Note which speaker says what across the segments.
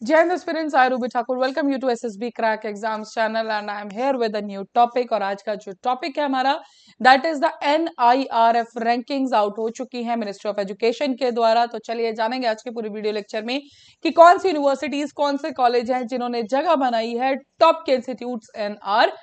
Speaker 1: Jai Hind aspirants, I Ruby Thakur welcome you to SSB Crack Exams channel and I am here with a new topic। और आज का जो topic है हमारा that is the NIRF rankings out हो चुकी है ministry of education के द्वारा। तो चलिए जानेंगे आज के पूरी वीडियो लेक्चर में कि कौन सी यूनिवर्सिटीज कौन से कॉलेज हैं जिन्होंने जगह बनाई है टॉप के institutes in our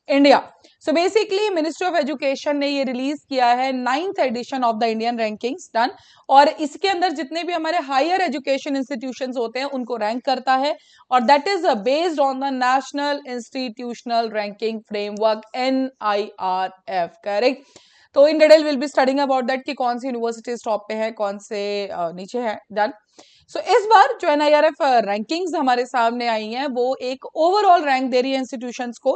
Speaker 1: India. So basically ministry of education ने ये रिलीज किया है 9th edition of the Indian rankings done, और इसके अंदर जितने भी हमारे हायर एजुकेशन इंस्टीट्यूशंस होते हैं उनको रैंक करता है और that is based on the national institutional ranking framework NIRF। Correct. तो in detail will be studying about that कि कौन सी यूनिवर्सिटीज टॉप पे है, कौन से नीचे है। डन। सो इस बार जो NIRF रैंकिंग्स हमारे सामने आई हैं वो एक ओवरऑल रैंक दे रही है इंस्टीट्यूशंस को।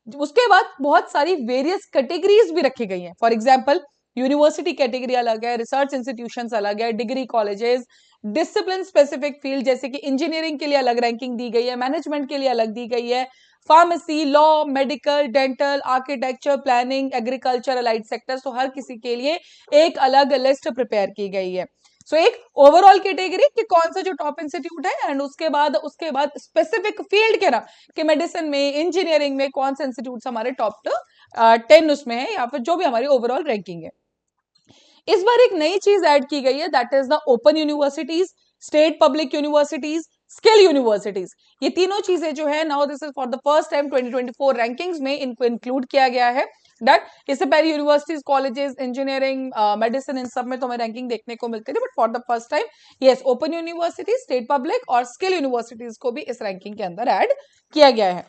Speaker 1: उसके बाद बहुत सारी वेरियस कैटेगरीज भी रखी गई हैं। फॉर एग्जांपल यूनिवर्सिटी कैटेगरी अलग है, रिसर्च इंस्टीट्यूशंस अलग है, degree colleges, discipline specific field जैसे कि इंजीनियरिंग के लिए अलग रैंकिंग दी गई है, मैनेजमेंट के लिए अलग दी गई है, pharmacy, law, medical, dental, architecture, planning, agriculture, allied sectors, तो हर किसी के लिए एक अलग लिस्ट प्रिपेयर की गई है। सो एक ओवरऑल कैटेगरी कि कौन सा जो टॉप इंस्टीट्यूट है एंड उसके बाद स्पेसिफिक फील्ड के नाम कि मेडिसिन में, इंजीनियरिंग में कौन से इंस्टीट्यूट हमारे टॉप 10 उसमें है या फिर जो भी हमारी ओवरऑल रैंकिंग है। इस बार एक नई चीज ऐड की गई है that is the open universities, state public universities, skill universities. ये तीनों चीजें जो है now this is for the first time 2024 rankings में इनको इंक्लूड किया गया है। डन। इससे पहले यूनिवर्सिटीज, कॉलेजेस, इंजीनियरिंग, मेडिसिन, इन सब में तो हमें रैंकिंग देखने को मिलती थी, but for the first time yes open universities, state public और स्किल यूनिवर्सिटीज को भी इस रैंकिंग के अंदर ऐड किया गया है।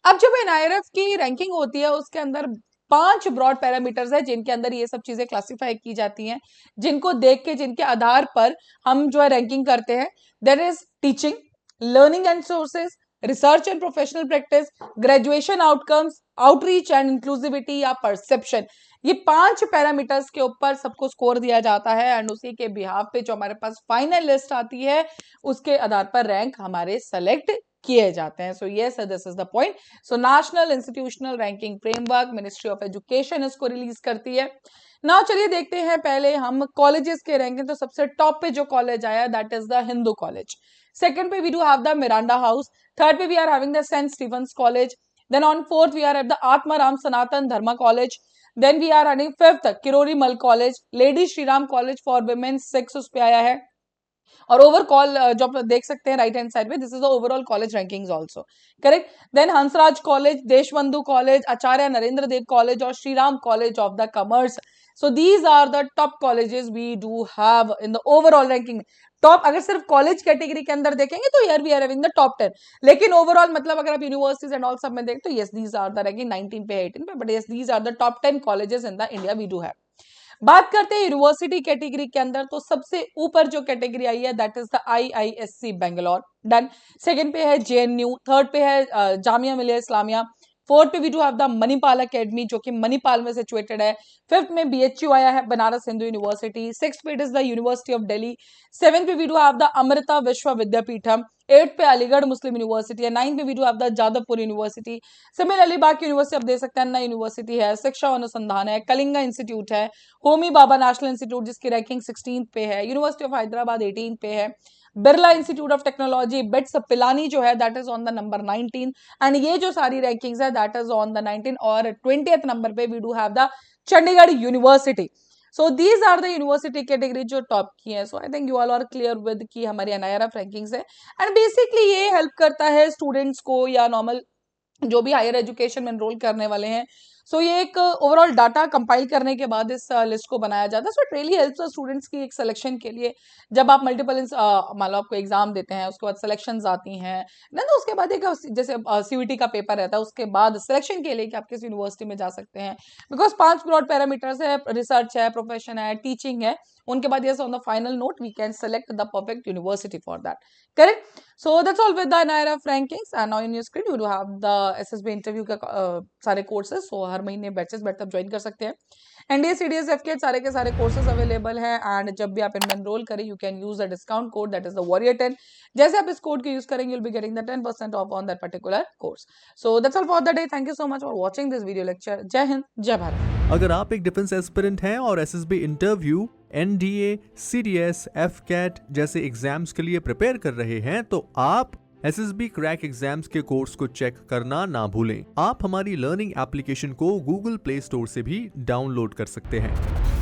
Speaker 1: अब जब NIRF की रैंकिंग होती है उसके अंदर 5 ब्रॉड पैरामीटर्स है जिनके अंदर ये सब चीजें क्लासिफाई की जाती हैं, जिनको देख के, जिनके आधार पर हम जो है रैंकिंग करते हैं। There is teaching, learning and sources, research and professional practice, graduation outcomes, outreach and inclusivity या परसेप्शन। ये 5 पैरामीटर्स के ऊपर सबको स्कोर दिया जाता है एंड उसी के बिहाफ पे जो हमारे पास फाइनल लिस्ट आती है उसके आधार पर रैंक हमारे सेलेक्ट किए जाते हैं। So yes, this is the point. So national institutional ranking framework ministry of education इसको रिलीज करती है। नाउ चलिए देखते हैं पहले हम कॉलेजेस के रैंकिंग। तो सबसे टॉप पे जो कॉलेज आया that is the Hindu college. Second पे we do have the Miranda house. Third पे we are having the saint Stephen's college. Then on fourth we are at the Atmaram Sanatan Dharma college. Then we are running fifth Kirori Mal college. Lady Shriram college for women 6 उस पे आया है। और overall जो आप देख सकते हैं राइट हैंड साइड में, this is the overall college rankings also. Correct. Then Hansraj college, Deshbandhu college, Acharya Narendra Dev college और Shriram college of the commerce. So these are the top colleges we do have in the overall ranking. Top अगर सिर्फ college category के अंदर देखेंगे तो here we are having the top 10, लेकिन overall मतलब अगर आप यूनिवर्सिटीज एंड ऑल सब में देखें तो yes these are the ranking 19 पे 18 पे, but yes these are the top 10 colleges in the India we do have. बात करते हैं यूनिवर्सिटी कैटेगरी के अंदर तो सबसे ऊपर जो कैटेगरी आई है that is the IISc Bangalore. Done. Second पे है JNU, थर्ड पे है जामिया मिलिया इस्लामिया, फोर्थ पे we do have the Manipal academy जो कि मणिपाल में सिचुएटेड है। फिफ्थ में BHU आया है, बनारस हिंदू यूनिवर्सिटी। सिक्स्थ पे it is the university of Delhi. Seventh पे we do have the Amrita Vishwa Vidyapeetham. Eight पे अलीगढ़ मुस्लिम यूनिवर्सिटी है। नाइन्थ पे we do have the Jadavpur university. Similarly बाकी यूनिवर्सिटी आप देख सकते हैं, अन्ना यूनिवर्सिटी है, शिक्षा अनुसंधान है, कलिंगा इंस्टीट्यूट है, होमी बाबा नेशनल इंस्टीट्यूट जिसकी रैंकिंग 16 पे है, यूनिवर्सिटी ऑफ हैदराबाद 18 पे है, Birla institute of technology bits Pilani जो है that is on the number 19 and ये जो सारी रैंकिंग्स है दैट इज ऑन द 19 और 20th नंबर पे we do have the Chandigarh university. So these are the university category जो टॉप की है। So I think you all are clear with की हमारी NIRF रैंकिंग्स है एंड बेसिकली ये हेल्प करता है स्टूडेंट्स को या नॉर्मल जो भी हायर एजुकेशन में एनरोल करने वाले हैं। सो ये एक ओवरऑल डाटा कंपाइल करने के बाद इस लिस्ट को बनाया जाता है। So it really helps students की एक सिलेक्शन के लिए। जब आप मल्टीपल मान लो आपको एग्जाम देते हैं उसके बाद सिलेक्शंस आती हैं ना, तो उसके बाद एक जैसे CUET का पेपर रहता है उसके बाद सिलेक्शन के लिए कि आप किस यूनिवर्सिटी में जा सकते हैं, बिकॉज 5 ब्रॉड पैरामीटर्स है, रिसर्च है, प्रोफेशन है, टीचिंग है। उनके बाद ये on the final note we can select the perfect university for that. Correct. So that's all with the NIRF rankings and now in your screen you do have the SSB interview का सारे courses। so हर महीने batches बैठ आप join कर सकते हैं। NDA CDS FCAT सारे के सारे कोर्सेज अवेलेबल हैं एंड जब भी आप इनमें एनरोल करें you can use the discount code that is the warrior10। जैसे आप इस कोड को यूज करेंगे you'll be getting the 10% off on that particular course। so that's all for the day। thank you so much for watching this video lecture। जय हिंद, जय भारत।
Speaker 2: अगर आप एक डिफेंस एस्पिरेंट हैं और SSB interview, NDA, CDS, FCAT जैसे exams के लिए प्रिपेयर कर रहे हैं तो आप एसएसबी क्रैक एग्जाम्स के कोर्स को चेक करना ना भूलें। आप हमारी लर्निंग एप्लीकेशन को गूगल प्ले स्टोर से भी डाउनलोड कर सकते हैं।